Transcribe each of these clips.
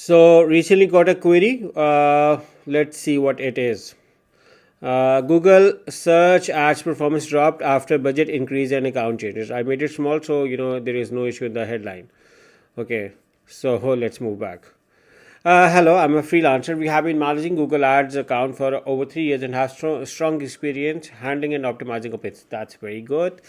So recently got a query. Let's see what it is. Google search ads performance dropped after budget increase and account changes. I made it small, so there is no issue in the headline. Okay, so let's move back. Hello, I'm a freelancer. We have been managing Google Ads account for over 3 years and have strong experience handling and optimizing of it. That's very good.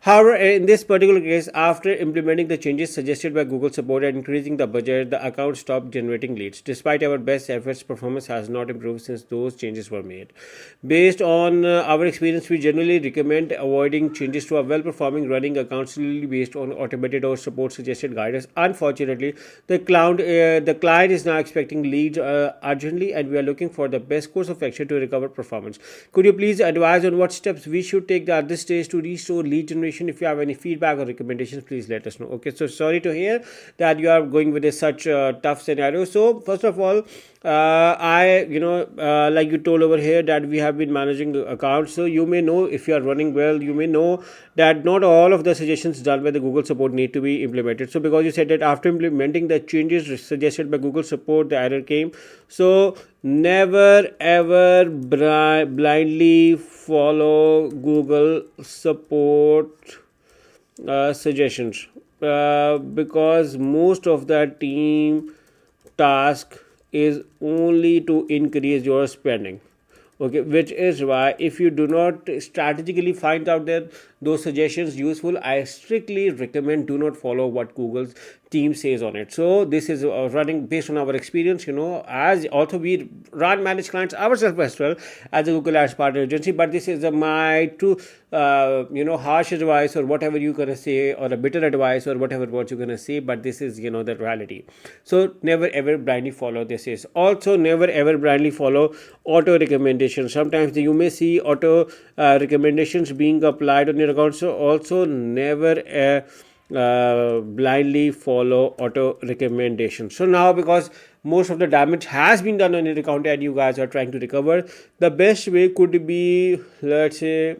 However, in this particular case, after implementing the changes suggested by Google support and increasing the budget, the account stopped generating leads. Despite our best efforts, performance has not improved since those changes were made. Based on our experience, we generally recommend avoiding changes to a well-performing running account solely based on automated or support suggested guidance. Unfortunately, the client is now expecting leads urgently, and we are looking for the best course of action to recover performance. Could you please advise on what steps we should take at this stage to restore lead generation? If you have any feedback or recommendations, please let us know. Okay, so sorry to hear that you are going with such a tough scenario. So first of all, like you told over here that we have been managing accounts, so you may know, if you are running well, you may know that not all of the suggestions done by the Google support need to be implemented. So because you said that after implementing the changes suggested by Google support, the error came. So never ever blindly follow Google support suggestions, because most of the team task is only to increase your spending. Okay, which is why if you do not strategically find out that those suggestions useful, I strictly recommend do not follow what Google's team says on it. So this is running based on our experience, as also we run manage clients ourselves as well as a Google Ads partner agency, but this is my true harsh advice or whatever you're gonna say, or a bitter advice or whatever words you're gonna say, but this is the reality. So never ever blindly follow this. Is also never ever blindly follow auto recommendations. Sometimes you may see auto recommendations being applied on your account, so also never blindly follow auto recommendations. So now, because most of the damage has been done on your account and you guys are trying to recover, the best way could be, let's say,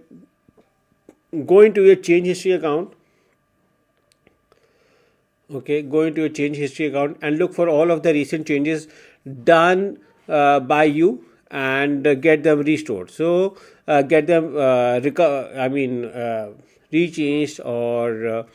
go into your change history account. Okay, go into your change history account and look for all of the recent changes done by you and get them restored. So get them rechanged or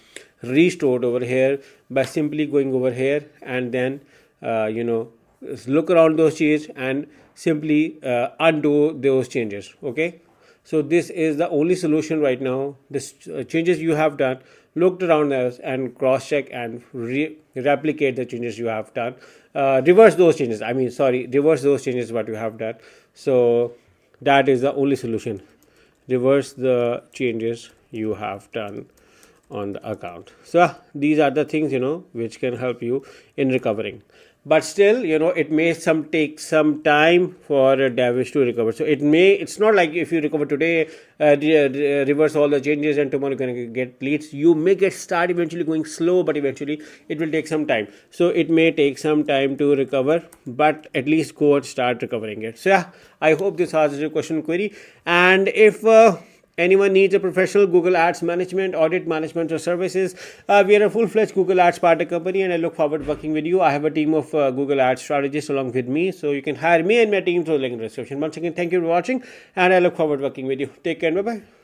restored over here by simply going over here and then look around those changes and simply undo those changes. Okay, so this is the only solution right now. This changes you have done, looked around those and cross check and replicate the changes you have done. Reverse those changes, reverse those changes what you have done. So that is the only solution. Reverse the changes you have done on the account. So these are the things which can help you in recovering, but still it may take some time for damage to recover. So it's not like if you recover today, reverse all the changes and tomorrow you're going to get leads. You may start eventually going slow, but eventually it will take some time. So it may take some time to recover, but at least go and start recovering it. So I hope this answers your question query. And if anyone needs a professional Google Ads management, audit management or services, we are a full-fledged Google Ads partner company and I look forward to working with you. I have a team of Google Ads strategists along with me, so you can hire me and my team through the link in the description. Once again, thank you for watching and I look forward to working with you. Take care, bye-bye.